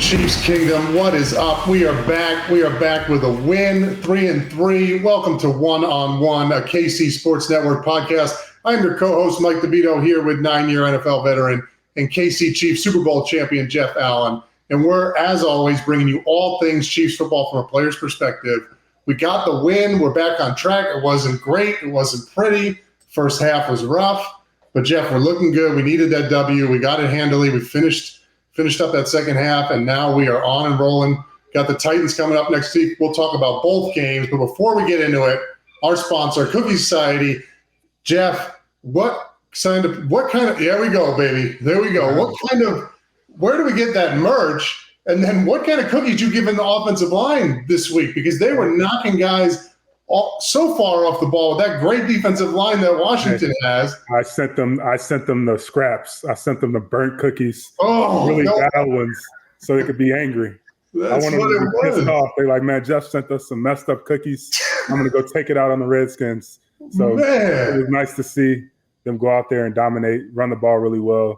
Chiefs Kingdom, what is up? We are back. We are back with a win, 3-3. Welcome to One on One, a KC Sports Network podcast. I'm your co-host, Mike DeVito, here with 9-year NFL veteran and KC Chiefs Super Bowl champion, Jeff Allen. And we're, as always, bringing you all things Chiefs football from a player's perspective. We got the win. We're back on track. It wasn't great. It wasn't pretty. First half was rough. But, Jeff, we're looking good. We needed that W. We got it handily. We finished up that second half, and now we are on and rolling. Got the Titans coming up next week. We'll talk about both games. But before we get into it, our sponsor, Cookie Society. Jeff, there we go, baby. There we go. Where do we get that merch? And then what kind of cookies you giving the offensive line this week? Because they were knocking guys so far off the ball with that great defensive line that Washington has. I sent them the scraps. I sent them the burnt cookies, bad ones, so they could be angry. That's I wanted them to be pissed off. They're like, man, Jeff sent us some messed up cookies. I'm going to go take it out on the Redskins. So it was nice to see them go out there and dominate, run the ball really well.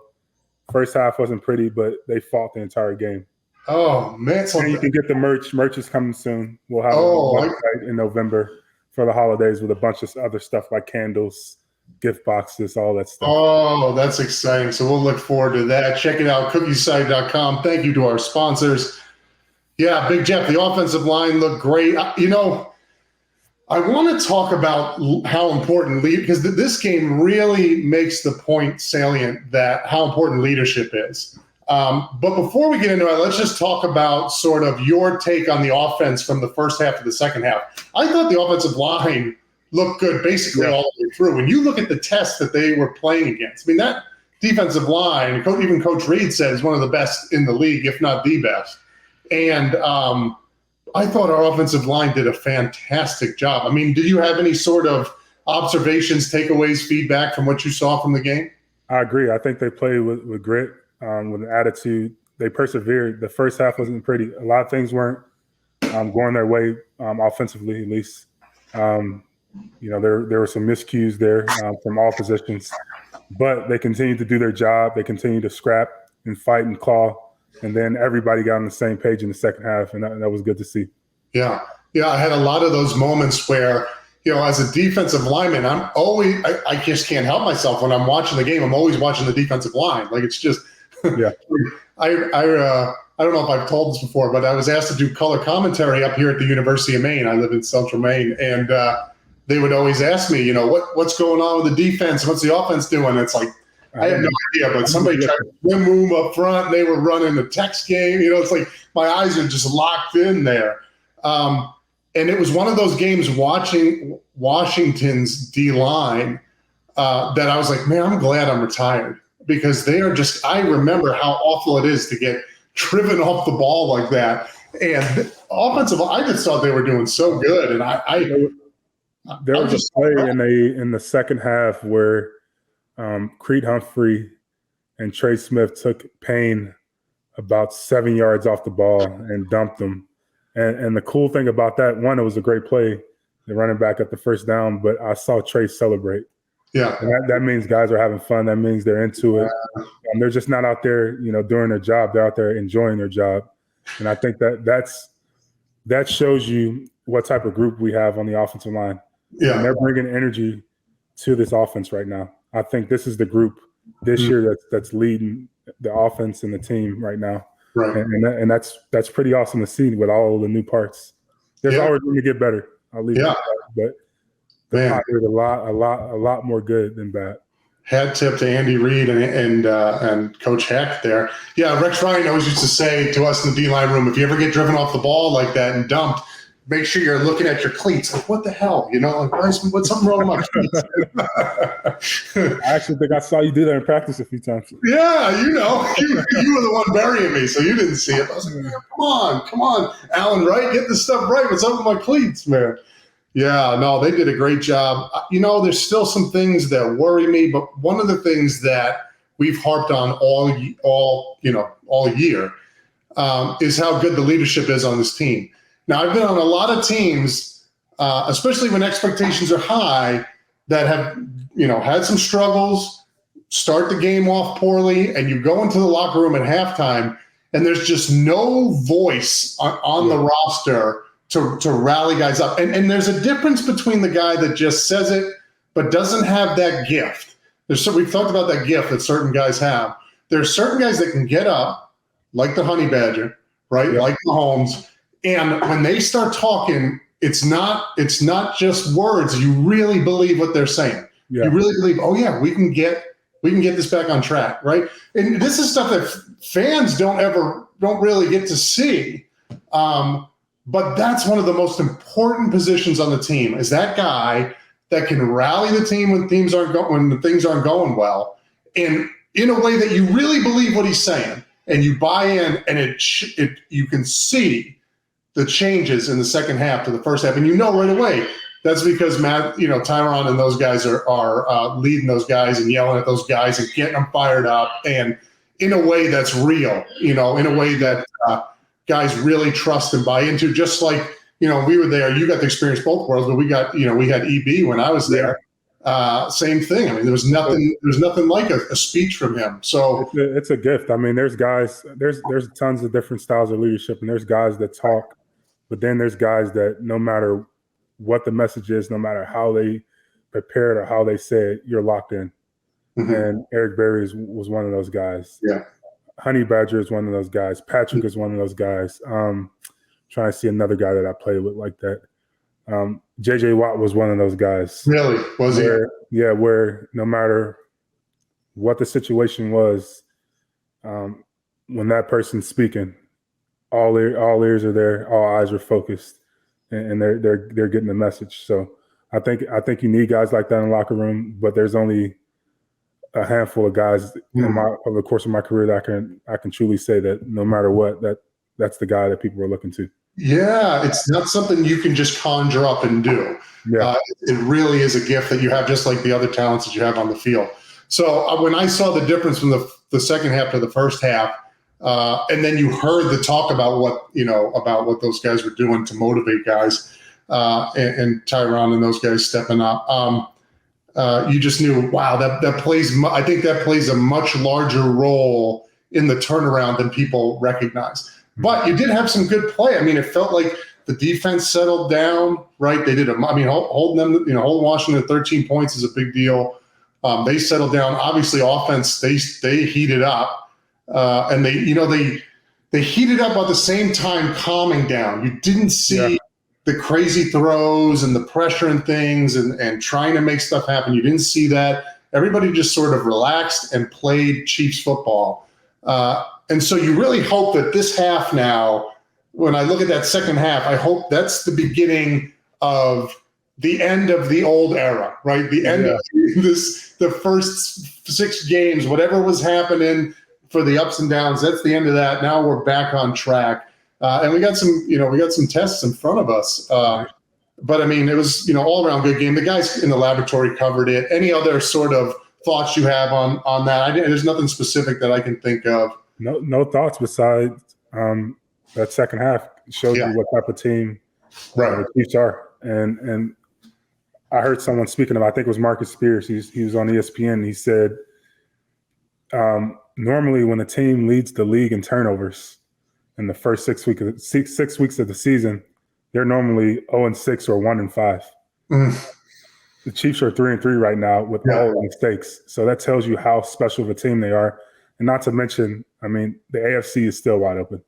First half wasn't pretty, but they fought the entire game. Oh, man. And you can get the merch. Merch is coming soon. We'll have a website in November for the holidays with a bunch of other stuff like candles, gift boxes, all that stuff. Oh, that's exciting. So we'll look forward to that. Check it out, cookiesite.com. Thank you to our sponsors. Yeah, Big Jeff, the offensive line looked great. I want to talk about how important because this game really makes the point salient that how important leadership is. But before we get into it, let's just talk about sort of your take on the offense from the first half to the second half. I thought the offensive line looked good basically all the way through. When you look at the test that they were playing against, I mean, that defensive line, even Coach Reed said, is one of the best in the league, if not the best. And I thought our offensive line did a fantastic job. I mean, did you have any sort of observations, takeaways, feedback from what you saw from the game? I agree. I think they played with grit. With an attitude, they persevered. The first half wasn't pretty. A lot of things weren't going their way offensively, at least. There were some miscues there from all positions, but they continued to do their job. They continued to scrap and fight and claw, and then everybody got on the same page in the second half, and that was good to see. Yeah. I had a lot of those moments where, as a defensive lineman, I just can't help myself when I'm watching the game. I'm always watching the defensive line. Like, it's just. Yeah, I don't know if I've told this before, but I was asked to do color commentary up here at the University of Maine. I live in Central Maine, and they would always ask me, what's going on with the defense? What's the offense doing? It's like I have no idea, but somebody tried to swim move up front. And they were running the text game. It's like my eyes are just locked in there. And it was one of those games watching Washington's D-line that I was like, man, I'm glad I'm retired. Because they are just – I remember how awful it is to get driven off the ball like that. And offensive – I just thought they were doing so good. And there was a play in the second half where Creed Humphrey and Trey Smith took Payne about 7 yards off the ball and dumped them. And the cool thing about that, one, it was a great play, the running back at the first down, but I saw Trey celebrate. Yeah, and that means guys are having fun. That means they're into it. They're just not out there, doing their job. They're out there enjoying their job. And I think that shows you what type of group we have on the offensive line. Yeah, and they're bringing energy to this offense right now. I think this is the group this year that's leading the offense and the team right now. Right, and that's pretty awesome to see with all the new parts. There's always room to get better. I'll leave it at that, but. Man, there's a lot more good than bad. Hat tip to Andy Reid and Coach Heck there. Yeah, Rex Ryan always used to say to us in the D-line room, if you ever get driven off the ball like that and dumped, make sure you're looking at your cleats. Like, what the hell? What's something wrong with my cleats? I actually think I saw you do that in practice a few times. Yeah, you were the one burying me, so you didn't see it. I was like, come on, Alan Wright, get this stuff right. What's up with my cleats, man? Yeah, no, they did a great job. There's still some things that worry me, but one of the things that we've harped on all year is how good the leadership is on this team. Now, I've been on a lot of teams, especially when expectations are high, that have, had some struggles, start the game off poorly, and you go into the locker room at halftime and there's just no voice on the roster to rally guys up. And there's a difference between the guy that just says it but doesn't have that gift. We've talked about that gift that certain guys have. There's certain guys that can get up, like the Honey Badger, right? Yeah. Like Mahomes. And when they start talking, it's not just words. You really believe what they're saying. Yeah. You really believe, oh yeah, we can get this back on track, right? And this is stuff that fans don't really get to see. But that's one of the most important positions on the team, is that guy that can rally the team when things aren't going well, and in a way that you really believe what he's saying, and you buy in, and you can see the changes in the second half to the first half, and you know right away that's because Tyron and those guys are leading those guys and yelling at those guys and getting them fired up, and in a way that's real, in a way that guys really trust and buy into, just like. We were there. You got to experience both worlds, but we had EB when I was there. Same thing. I mean, there was nothing like a speech from him. So it's a gift. I mean, there's tons of different styles of leadership, and there's guys that talk, but then there's guys that no matter what the message is, no matter how they prepare it or how they say it, you're locked in. Mm-hmm. And Eric Berry was one of those guys. Yeah. Honey Badger is one of those guys. Patrick is one of those guys. Trying to see another guy that I played with like that. J.J. Watt was one of those guys. Really? Was he? Yeah, where no matter what the situation was, when that person's speaking, all ears are there, all eyes are focused, and they're getting the message. So I think you need guys like that in the locker room, but there's only a handful of guys over the course of my career that I can truly say that no matter what, that's the guy that people are looking to. Yeah, it's not something you can just conjure up and do. Yeah. It really is a gift that you have, just like the other talents that you have on the field. So when I saw the difference from the second half to the first half, and then you heard the talk about what those guys were doing to motivate guys, and Tyron and those guys stepping up, you just knew, wow, that plays. I think that plays a much larger role in the turnaround than people recognize. But you did have some good play. I mean, it felt like the defense settled down, right? They did. Holding Washington at 13 points is a big deal. They settled down. Obviously, offense, they heated up, and they heated up at the same time calming down. You didn't see the crazy throws and the pressure and things and trying to make stuff happen. You didn't see that. Everybody just sort of relaxed and played Chiefs football. And so you really hope that this half now, when I look at that second half, I hope that's the beginning of the end of the old era, right? The end of the first 6 games, whatever was happening for the ups and downs, that's the end of that. Now we're back on track. And we got some tests in front of us. But I mean, it was, all around good game. The guys in the laboratory covered it. Any other sort of thoughts you have on that? There's nothing specific that I can think of. No thoughts besides that second half showed you what type of team the Chiefs are. And I heard someone speaking about, I think it was Marcus Spears. He was on ESPN. He said, normally when a team leads the league in turnovers in the first 6 weeks of the season, they're normally 0-6 or 1-5. Mm. The Chiefs are 3-3 right now with all the mistakes. So that tells you how special of a team they are. And not to mention, I mean, the AFC is still wide open.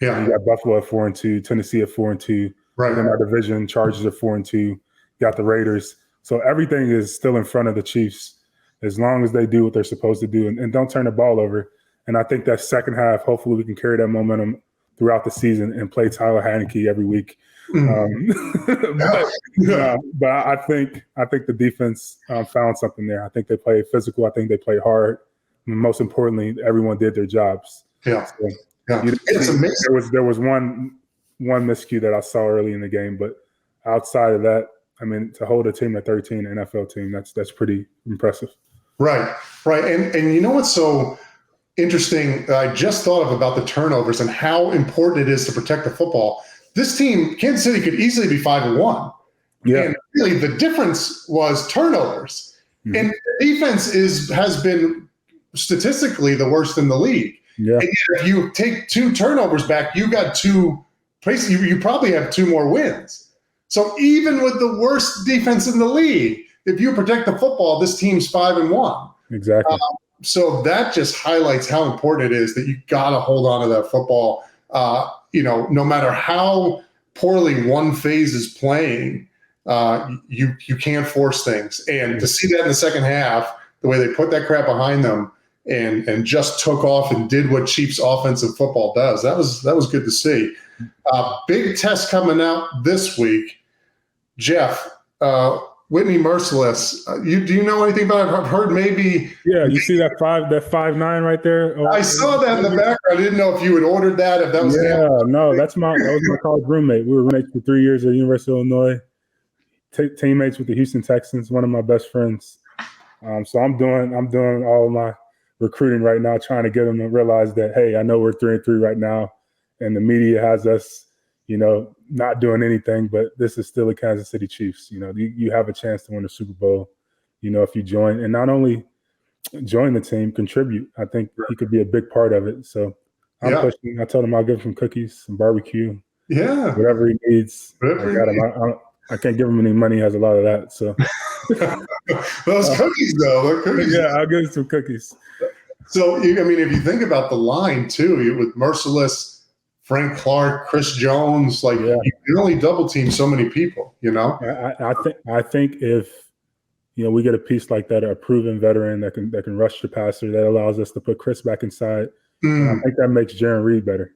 Yeah, you got Buffalo at 4-2, Tennessee at 4-2. Right. And then our division, Chargers at 4-2. You got the Raiders. So everything is still in front of the Chiefs as long as they do what they're supposed to do and don't turn the ball over. And I think that second half, hopefully we can carry that momentum throughout the season and play Tyler Heineke every week. But I think the defense found something there. I think they played physical. I think they played hard. And most importantly, everyone did their jobs. Yeah, so, it's amazing. There was one miscue that I saw early in the game, but outside of that, I mean, to hold a team at 13, an NFL team, that's pretty impressive. Right. And you know what's so interesting? I just thought about the turnovers and how important it is to protect the football. This team, Kansas City, could easily be 5-1. Yeah. And really, the difference was turnovers. Mm-hmm. And the defense has been statistically the worst in the league. Yeah. And yet if you take 2 turnovers back, you got 2. You probably have 2 more wins. So even with the worst defense in the league, if you protect the football, this team's 5-1. Exactly. So that just highlights how important it is that you got to hold on to that football. No matter how poorly one phase is playing, you can't force things. And to see that in the second half, the way they put that crap behind them and just took off and did what Chiefs offensive football does, that was good to see. Big test coming out this week. Jeff, Whitney Mercilus. Do you know anything about it? I've heard maybe. Yeah, you see that 5'9" right there? I saw that in the background. I didn't know if you had ordered that. If that was. Yeah, no, that was my college roommate. We were roommates for 3 years at the University of Illinois. Teammates with the Houston Texans. One of my best friends. So I'm doing all of my recruiting right now, trying to get them to realize that, hey, I know we're 3-3 right now, and the media has us, not doing anything, but this is still the Kansas City Chiefs. You have a chance to win the Super Bowl, if you join, and not only join the team, contribute. I think he could be a big part of it. So I'm pushing. I told him I'll give him some cookies, some barbecue, whatever he needs. I got him. I can't give him any money. He has a lot of that. So those cookies, though. Yeah, I'll give him some cookies. So if you think about the line too, with Mercilus, Frank Clark, Chris Jones, you can only double team so many people. I think if we get a piece like that, a proven veteran that can rush the passer, that allows us to put Chris back inside. I think that makes Jarran Reed better.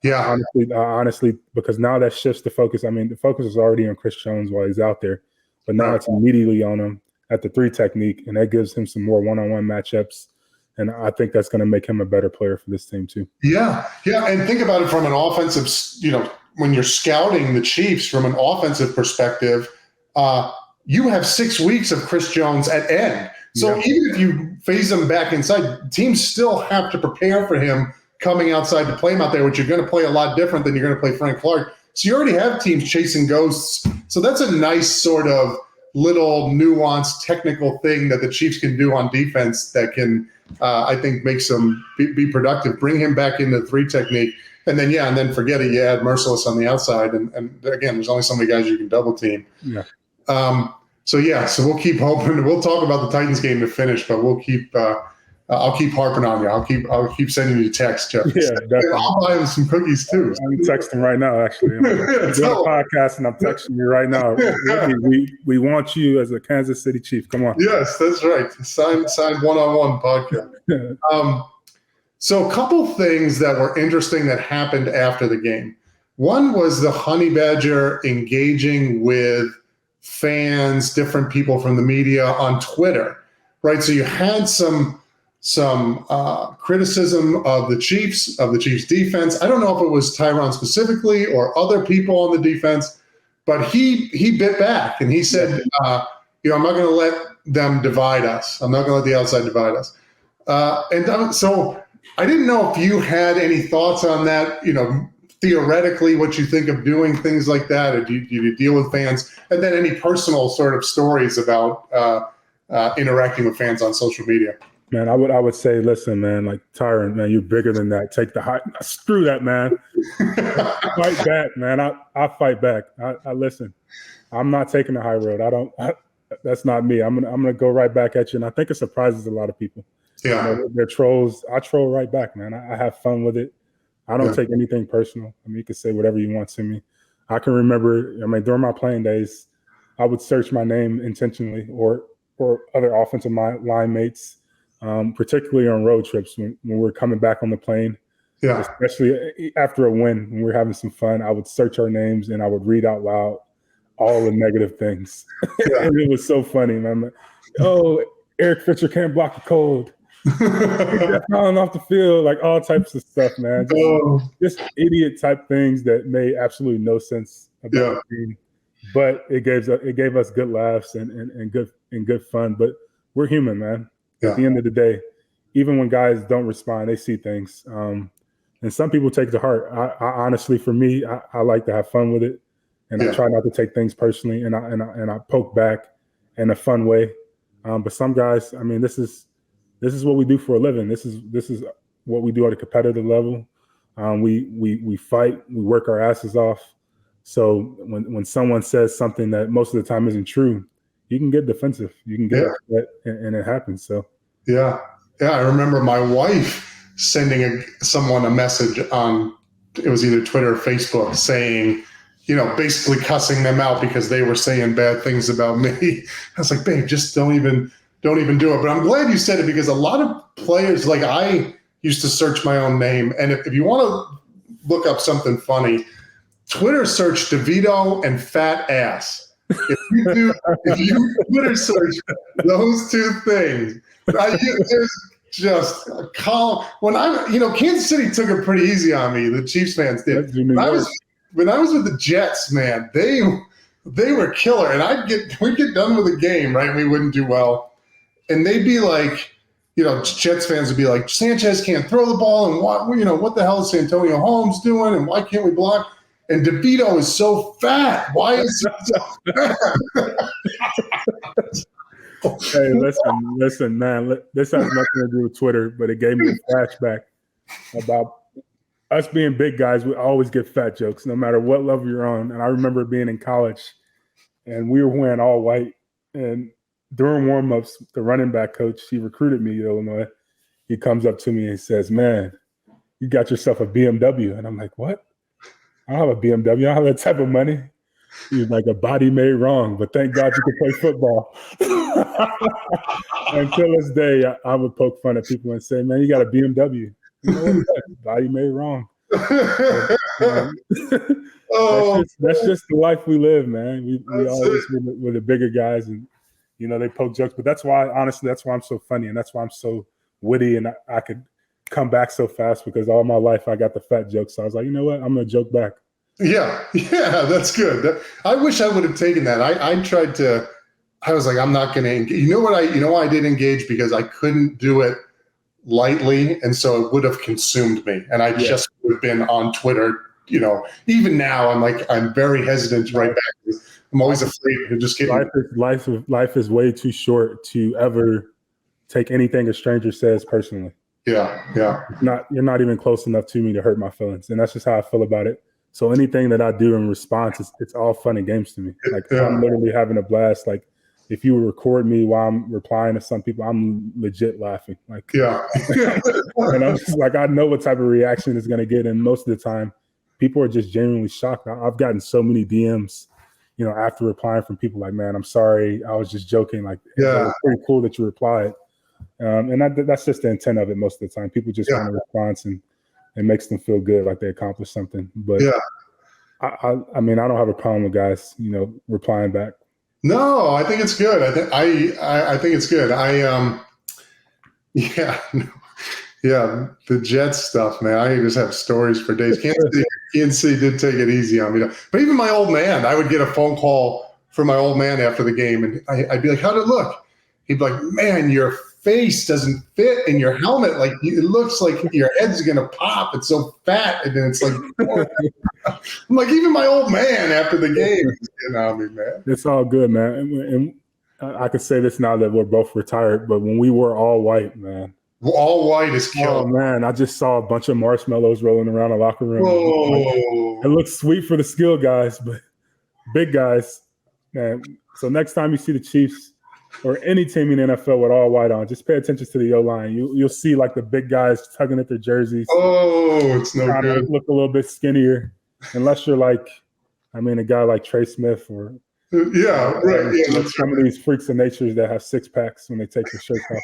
Yeah, honestly, because now that shifts the focus. I mean, the focus is already on Chris Jones while he's out there, but now it's immediately on him at the 3 technique, and that gives him some more one-on-one matchups. And I think that's going to make him a better player for this team too. Yeah. And think about it from an offensive, when you're scouting the Chiefs from an offensive perspective, you have 6 weeks of Chris Jones at end. So even if you phase him back inside, teams still have to prepare for him coming outside to play him out there, which you're going to play a lot different than you're going to play Frank Clark. So you already have teams chasing ghosts. So that's a nice sort of little nuanced technical thing that the Chiefs can do on defense that can, I think, make them be productive. Bring him back into the 3 technique. And then forget it. You add Mercilus on the outside. And again, there's only so many guys you can double team. Yeah. So we'll keep hoping. We'll talk about the Titans game to finish, but we'll keep I'll keep harping on you. I'll keep sending you texts, Jeff. Yeah, definitely. I'll buy him some cookies too. I'm texting right now, actually. I'm doing a podcast, and I'm texting you right now. We want you as a Kansas City Chief. Come on. Yes, that's right. Sign one-on-one podcast. So a couple things that were interesting that happened after the game. One was the Honey Badger engaging with fans, different people from the media on Twitter, right? So you had some criticism of the Chiefs defense. I don't know if it was Tyron specifically or other people on the defense, but he bit back and he said, I'm not going to let them divide us. I'm not going to let the outside divide us. So I didn't know if you had any thoughts on that, theoretically, what you think of doing things like that, or do you deal with fans? And then any personal sort of stories about interacting with fans on social media. Man, I would say, listen, man, like Tyron, man, you're bigger than that. Take the high. Screw that, man. Fight back, man. I fight back. I listen. I'm not taking the high road. That's not me. I'm gonna go right back at you, and I think it surprises a lot of people. Yeah, they're trolls. I troll right back, man. I have fun with it. I don't take anything personal. I mean, you can say whatever you want to me. I can remember. during my playing days, I would search my name intentionally, or other offensive line mates. Particularly on road trips when we're coming back on the plane, especially after a win, when we're having some fun, I would search our names and I would read out loud all the negative things. And it was so funny, man. Oh, Eric Fisher can't block a cold. Falling off the field, like all types of stuff, man. Just idiot type things that made absolutely no sense about the team. But it gave us good laughs and good fun. But we're human, man. At the end of the day, even when guys don't respond, they see things. And some people take to heart. I honestly, for me, I like to have fun with it. And I try not to take things personally. And I poke back in a fun way. But some guys, I mean, this is what we do for a living. This is what we do at a competitive level. We fight, we work our asses off. So when someone says something that most of the time isn't true, you can get defensive, you can get upset, and it happens. So yeah. I remember my wife sending someone a message on, it was either Twitter or Facebook, saying, basically cussing them out because they were saying bad things about me. I was like, babe, just don't even do it. But I'm glad you said it, because a lot of players, like I used to search my own name. And if you want to look up something funny, Twitter search DeVito and fat ass. If you Twitter search those two things, there's just a column. When Kansas City took it pretty easy on me. The Chiefs fans did. When I was with the Jets, man, they were killer. And we'd get done with the game, right? We wouldn't do well. And they'd be like, Jets fans would be like, Sanchez can't throw the ball, and what the hell is Santonio Holmes doing, and why can't we block? And DeVito is so fat. Why is he so fat? Hey, listen, man. This has nothing to do with Twitter, but it gave me a flashback about us being big guys. We always get fat jokes, no matter what level you're on. And I remember being in college, and we were wearing all white. And during warmups, the running back coach, he recruited me to Illinois. He comes up to me and says, "Man, you got yourself a BMW." And I'm like, "What? I don't have a BMW. I don't have that type of money." He's like, "A body made wrong, but thank God you can play football." Until this day, I would poke fun at people and say, "Man, you got a BMW. Body made wrong." That's just the life we live, man. We always with the bigger guys, and they poke jokes. But that's why I'm so funny, and that's why I'm so witty, and I could come back so fast, because all my life I got the fat jokes. So I was like, you know what? I'm gonna joke back. Yeah, that's good. I wish I would have taken that. I tried to. I was like, I'm not going to engage. You know why I didn't engage? Because I couldn't do it lightly, and so it would have consumed me, and I just would have been on Twitter. Even now, I'm very hesitant to write back. I'm always afraid to just get. Life is way too short to ever take anything a stranger says personally. Yeah. You're not even close enough to me to hurt my feelings, and that's just how I feel about it. So anything that I do in response, it's all fun and games to me. I'm literally having a blast. Like, if you record me while I'm replying to some people, I'm legit laughing. And I'm just like, I know what type of reaction it's going to get. And most of the time, people are just genuinely shocked. I've gotten so many DMs, after replying from people like, "Man, I'm sorry. I was just joking." Like, it's pretty cool that you replied. And that's just the intent of it most of the time. People just want a response, and it makes them feel good, like they accomplished something. But I don't have a problem with guys, replying back. No, I think it's good. I think it's good. The Jets stuff, man. I just have stories for days. Kansas City did take it easy on me, but even my old man, I would get a phone call from my old man after the game, and I'd be like, "How'd it look?" He'd be like, "Man, your face doesn't fit in your helmet. Like, it looks like your head's gonna pop. It's so fat." And then it's like, I'm like, even my old man after the game is getting on me, man. It's all good, man. And I can say this now that we're both retired, but when we were all white, man. All white is killer. Oh, man, I just saw a bunch of marshmallows rolling around the locker room. Whoa. It looks sweet for the skill guys, but big guys, man. So next time you see the Chiefs or any team in the NFL with all white on, just pay attention to the O-line. You'll see like the big guys tugging at their jerseys. Oh, it's no good. Kind of look a little bit skinnier, unless you're like, a guy like Trey Smith or some of these freaks of nature that have six packs when they take their shirts off.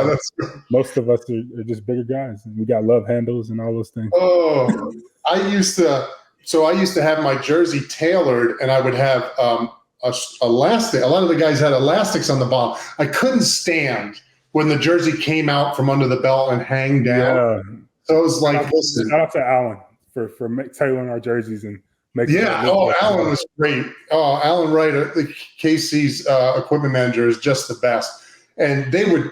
That's good. Most of us are just bigger guys, and we got love handles and all those things. Oh, I used to have my jersey tailored, and I would have elastic. A lot of the guys had elastics on the bottom. I couldn't stand when the jersey came out from under the belt and hang down. Yeah. So it was like, listen. Shout out to Alan for tailoring our jerseys and making. Alan was great. Oh, Alan Wright, the KC's equipment manager, is just the best. And they would,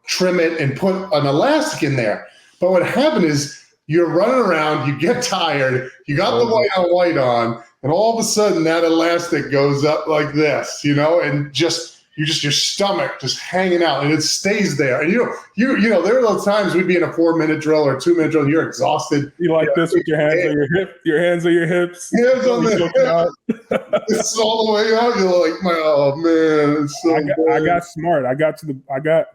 trim it and put an elastic in there. But what happened is you're running around, you get tired, you got the white on, and all of a sudden that elastic goes up like this, and just you just, your stomach just hanging out, and it stays there. And you know, there are those times we'd be in a 4-minute drill or 2-minute drill, and you're exhausted. You like this with your hands on your hip, your hands on your hips. Hands on the hip. It's all the way out. You're like, oh man, it's so I got smart. I got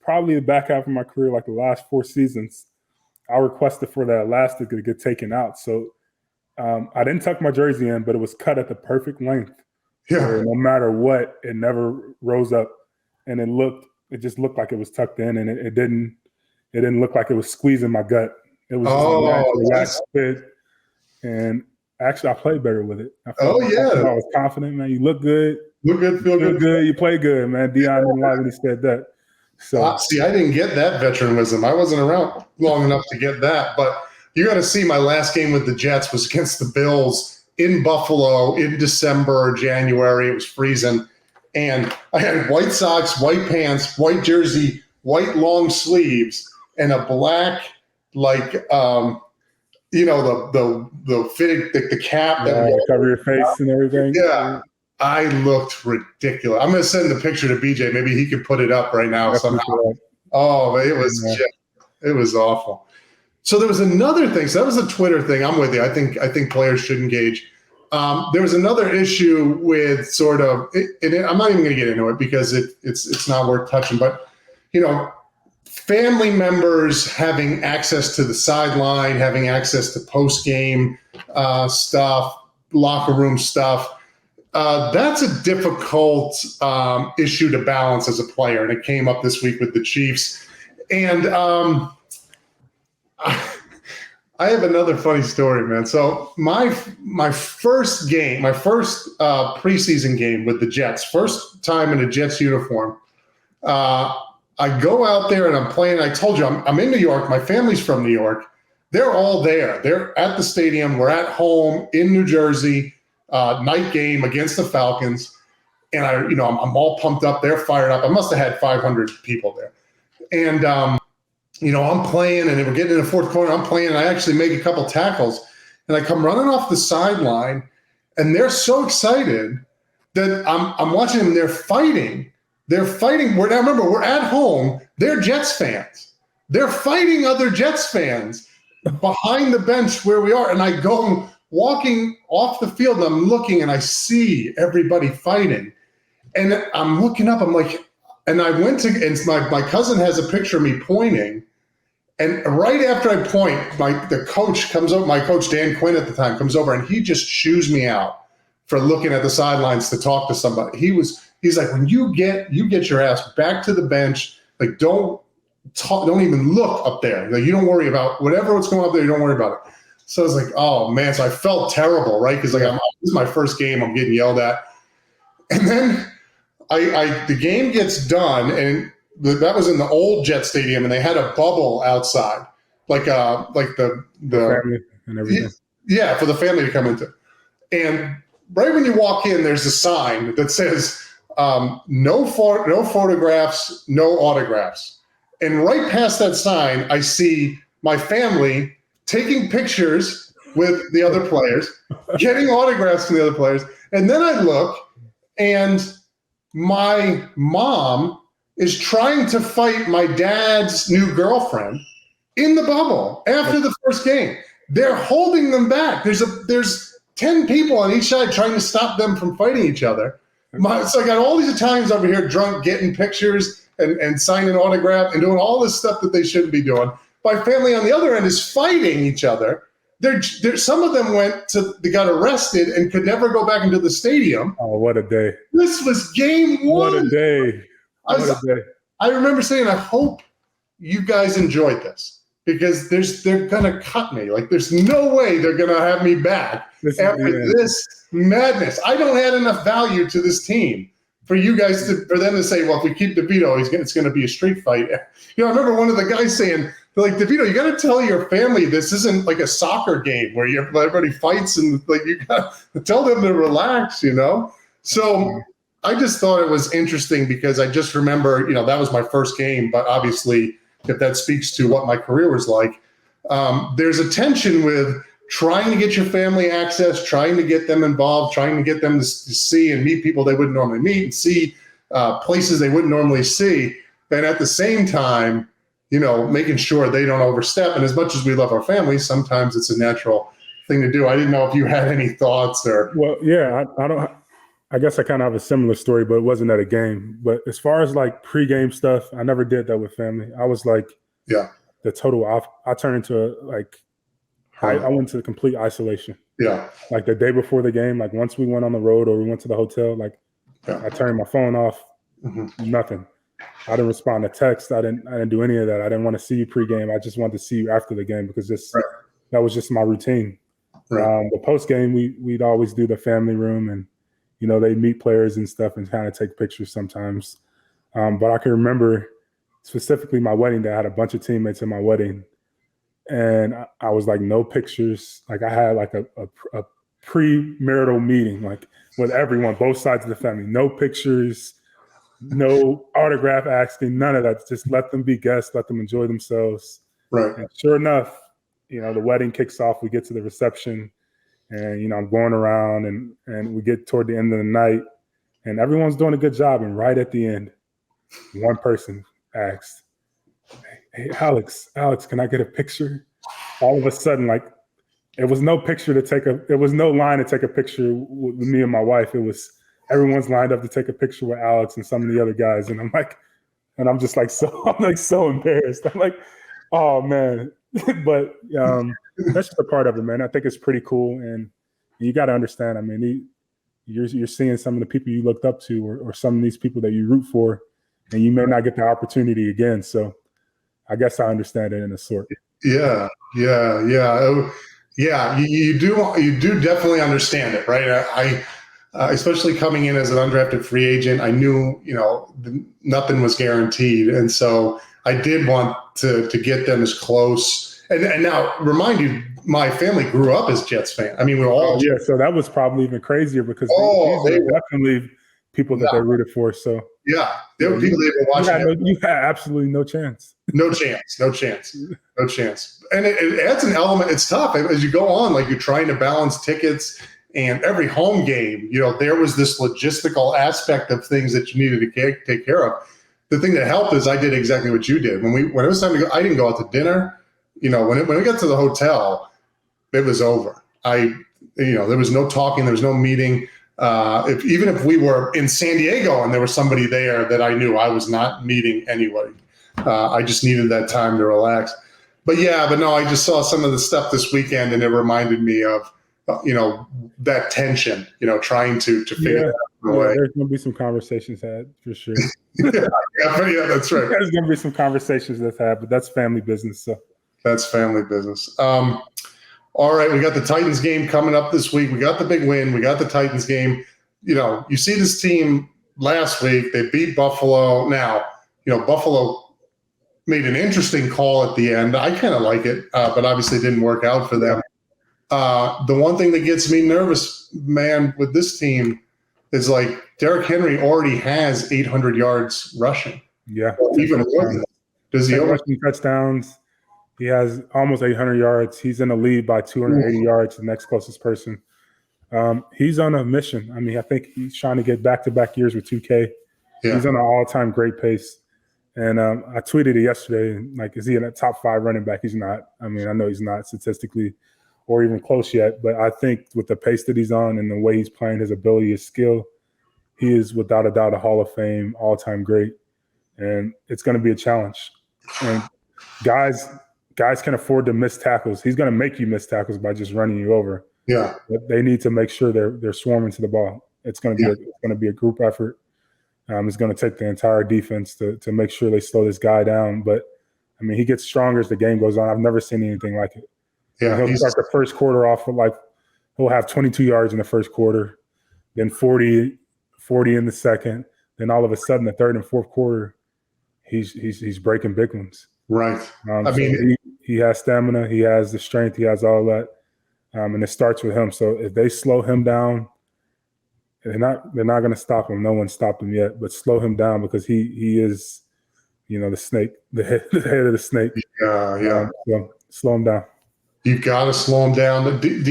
probably the back half of my career, like the last 4 seasons, I requested for that elastic to get taken out. So I didn't tuck my jersey in, but it was cut at the perfect length. Yeah. No matter what, it never rose up, and it just looked like it was tucked in, and it didn't look like it was squeezing my gut. It was just a relaxed fit, and actually I played better with it. I was confident, man. You look good. Look good, feel good. You play good, man. Deion didn't lie when he said that. So see, I didn't get that veteranalism. I wasn't around long enough to get that, but you got to see my last game with the Jets was against the Bills in Buffalo in December or January. It was freezing. And I had white socks, white pants, white jersey, white long sleeves, and a black, like, you know, the fitted, the cap. That cover your face and everything. Yeah. I looked ridiculous. I'm going to send the picture to BJ. Maybe he could put it up right now somehow. Oh, it was awful. So there was another thing. So that was a Twitter thing. I'm with you. I think players should engage. There was another issue with sort of, I'm not even going to get into it because it's not worth touching. But you know, family members having access to the sideline, having access to post game stuff, locker room stuff. That's a difficult issue to balance as a player, and it came up this week with the Chiefs. And I have another funny story, man. So my first game, my first preseason game with the Jets, first time in a Jets uniform. I go out there and I'm playing. I told you I'm in New York. My family's from New York. They're all there. They're at the stadium. We're at home in New Jersey. Night game against the Falcons, and I'm all pumped up. They're fired up. I must have had 500 people there, and I'm playing, and we're getting in the fourth quarter. I'm playing, and I actually make a couple tackles, and I come running off the sideline, and they're so excited that I'm watching them. They're fighting. Remember, we're at home. They're Jets fans. They're fighting other Jets fans behind the bench where we are, and I go walking off the field, and I'm looking, and I see everybody fighting. And I'm looking up, I'm like, and I went to, and my cousin has a picture of me pointing. And right after I point, the coach comes over, my coach, Dan Quinn at the time, comes over, and he just shoos me out for looking at the sidelines to talk to somebody. He's like, when you get your ass back to the bench, like, don't even look up there. Like, you don't worry about what's going on up there, you don't worry about it. So I was like, oh, man. So I felt terrible, right? Because this is my first game. I'm getting yelled at. And then the game gets done, and that was in the old Jet Stadium, and they had a bubble outside, like the family and everything. Yeah, for the family to come into. And right when you walk in, there's a sign that says, no photographs, no autographs. And right past that sign, I see my family taking pictures with the other players, getting autographs from the other players. And then I look, and my mom is trying to fight my dad's new girlfriend in the bubble after the first game. They're holding them back. There's 10 people on each side trying to stop them from fighting each other. So I got all these Italians over here drunk, getting pictures and signing autographs and doing all this stuff that they shouldn't be doing. My family on the other end is fighting each other. Some of them they got arrested and could never go back into the stadium. Oh, what a day. This was game one. What a day. I remember saying, I hope you guys enjoyed this, because they're going to cut me. Like, there's no way they're going to have me back after this madness. I don't add enough value to this team for you guys for them to say, well, if we keep DeVito, it's going to be a street fight. I remember one of the guys saying, like, DeVito, you got to tell your family this isn't like a soccer game where everybody fights, and like, you got to tell them to relax, So I just thought it was interesting, because I just remember, that was my first game, but obviously if that speaks to what my career was like, there's a tension with trying to get your family access, trying to get them involved, trying to get them to see and meet people they wouldn't normally meet, and see places they wouldn't normally see. And at the same time, making sure they don't overstep. And as much as we love our families, sometimes it's a natural thing to do. I didn't know if you had any thoughts or. Well, yeah, I guess I kind of have a similar story, but it wasn't at a game. But as far as like pregame stuff, I never did that with family. I was like, the total off. I turned into I went to complete isolation. Yeah. Like the day before the game, like once we went on the road or we went to the hotel, I turned my phone off. Mm-hmm. Nothing. I didn't respond to text. I didn't do any of that. I didn't want to see you pregame. I just wanted to see you after the game because that was just my routine. Right. The post game, we'd always do the family room and. They meet players and stuff and kind of take pictures sometimes. But I can remember specifically my wedding day. I had a bunch of teammates in my wedding. And I was like, no pictures. Like I had like a premarital meeting, like with everyone, both sides of the family. No pictures, no autograph asking, none of that. Just let them be guests, let them enjoy themselves. Right. And sure enough, the wedding kicks off. We get to the reception. And, I'm going around and we get toward the end of the night and everyone's doing a good job. And right at the end, one person asked, hey, Alex, can I get a picture? All of a sudden, it was no picture it was no line to take a picture with me and my wife. It was everyone's lined up to take a picture with Alex and some of the other guys. And I'm just like, so embarrassed. I'm like, oh man. But that's just a part of it, man. I think it's pretty cool, and you got to understand. I mean, you're seeing some of the people you looked up to, or some of these people that you root for, and you may not get the opportunity again. So, I guess I understand it in a sort. Yeah. You do definitely understand it, right? I especially coming in as an undrafted free agent, I knew nothing was guaranteed, and so I did want to get them as close. And now, remind you, my family grew up as Jets fans. I mean, we're all so that was probably even crazier because these are definitely people that they rooted for. So there were people that were watching. You had absolutely no chance. No chance. And it adds an element. It's tough as you go on. Like you're trying to balance tickets and every home game. There was this logistical aspect of things that you needed to take care of. The thing that helped is I did exactly what you did. When it was time to go, I didn't go out to dinner. When we got to the hotel, it was over. There was no talking, there was no meeting. Even if we were in San Diego and there was somebody there that I knew, I was not meeting anybody. I just needed that time to relax. But no, I just saw some of the stuff this weekend, and it reminded me of that tension. Trying to figure out the way. There's going to be some conversations had for sure. yeah, that's right. There's going to be some conversations that's had, but that's family business. So. That's family business. All right, we got the Titans game coming up this week. We got the big win. We got the Titans game. You see this team last week. They beat Buffalo. Now, Buffalo made an interesting call at the end. I kind of like it, but obviously didn't work out for them. The one thing that gets me nervous, man, with this team is like Derrick Henry already has 800 yards rushing. Yeah. Even more than that. Does he rushing touchdowns? He has almost 800 yards. He's in the lead by 280 yards, the next closest person. He's on a mission. I mean, I think he's trying to get back-to-back years with 2K. Yeah. He's on an all-time great pace. And I tweeted it yesterday, is he in a top 5 running back? He's not. I mean, I know he's not statistically or even close yet, but I think with the pace that he's on and the way he's playing, his ability, his skill, he is without a doubt a Hall of Fame, all-time great. And it's going to be a challenge. And guys can afford to miss tackles. He's going to make you miss tackles by just running you over. Yeah. But they need to make sure they're swarming to the ball. It's going to be a group effort. It's going to take the entire defense to make sure they slow this guy down. But I mean, he gets stronger as the game goes on. I've never seen anything like it. Yeah, he'll start the first quarter off with he'll have 22 yards in the first quarter, then 40 in the second. Then all of a sudden, the third and fourth quarter, he's breaking big ones. Right. He has stamina, he has the strength, he has all that, and it starts with him. So if they slow him down, they're not going to stop him. No one stopped him yet, but slow him down because he is, the snake, the head of the snake. Yeah. So slow him down. You got to slow him down. The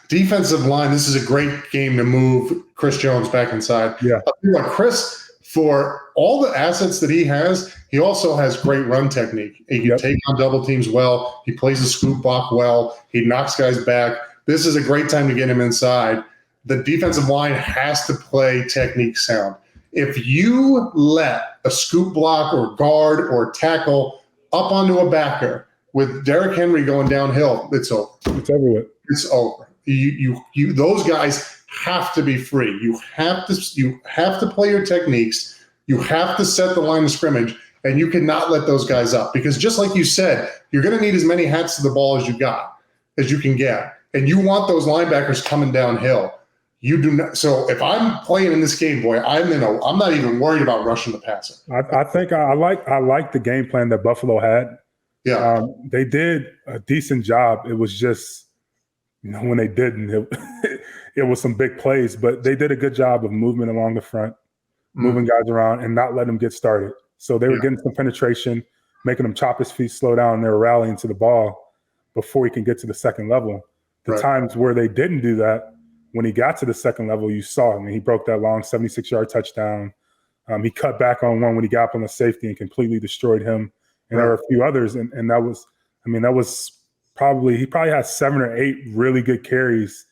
defensive line. This is a great game to move Chris Jones back inside. Yeah. Chris for all the assets that he has, he also has great run technique. He can take on double teams well. He plays the scoop block well. He knocks guys back. This is a great time to get him inside. The defensive line has to play technique sound. If you let a scoop block or guard or tackle up onto a backer with Derrick Henry going downhill, it's over. It's over with. It's over. You those guys have to be free. You have to play your techniques. You have to set the line of scrimmage, and you cannot let those guys up, because just like you said, you're going to need as many hats to the ball as you can get, and you want those linebackers coming downhill. You do not. So if I'm playing in this game, boy, I'm not even worried about rushing the passer. I think I like the game plan that Buffalo had. Yeah, they did a decent job. It was just, when they didn't, it was some big plays, but they did a good job of movement along the front, moving guys around and not letting them get started. So they were getting some penetration, making them chop his feet, slow down, and they were rallying to the ball before he can get to the second level. The times where they didn't do that, when he got to the second level, you saw him. He broke that long 76-yard touchdown. He cut back on one when he got up on the safety and completely destroyed him. And there were a few others, and that was he probably had 7 or 8 really good carries,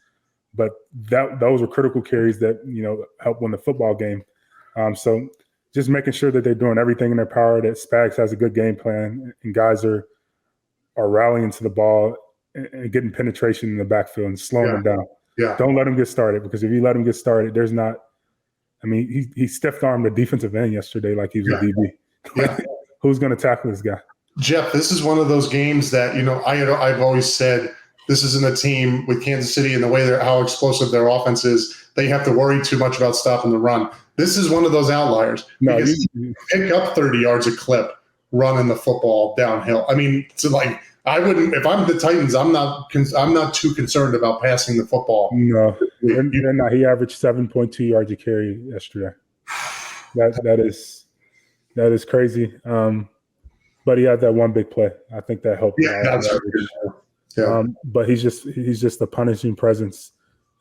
but those were critical carries that helped win the football game. So just making sure that they're doing everything in their power, that Spags has a good game plan, and guys are rallying to the ball and getting penetration in the backfield and slowing them down. Yeah. Don't let him get started, because if you let him get started, there's not. He stiff-armed the defensive end yesterday like he was a DB. Yeah. Who's going to tackle this guy? Jeff, this is one of those games that I've always said this isn't a team with Kansas City and the way how explosive their offense is. They have to worry too much about stopping the run. This is one of those outliers. No, you pick up 30 yards a clip running the football downhill. I wouldn't. If I'm the Titans, I'm not too concerned about passing the football. No, they're not. He averaged 7.2 yards a carry yesterday. That is crazy. But he had that one big play. I think that helped. Yeah, that's right. But he's just a punishing presence,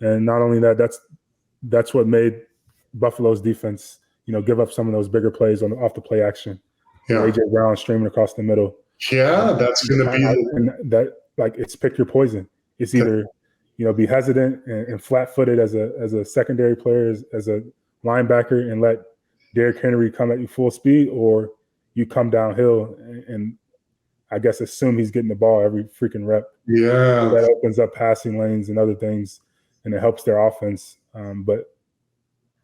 and not only that, that's what made Buffalo's defense, give up some of those bigger plays off the play action. Yeah, AJ Brown streaming across the middle. Yeah, that's going to be it's pick your poison. It's either be hesitant and flat-footed as a secondary player, as a linebacker, and let Derrick Henry come at you full speed, or you come downhill and I guess assume he's getting the ball every freaking rep. Yeah, that opens up passing lanes and other things, and it helps their offense. But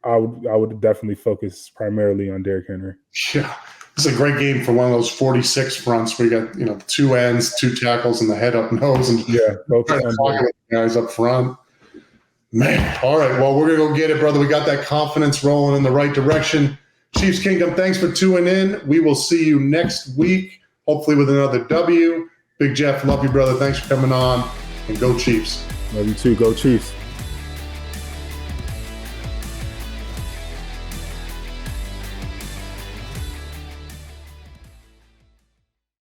I would definitely focus primarily on Derrick Henry. Yeah. It's a great game for one of those 46 fronts where you got 2 ends, 2 tackles, and the head up nose, and guys up front. Man, all right. Well, we're gonna go get it, brother. We got that confidence rolling in the right direction. Chiefs Kingdom, thanks for tuning in. We will see you next week, hopefully with another W. Big Jeff, love you, brother. Thanks for coming on, and go Chiefs. Love you too. Go Chiefs.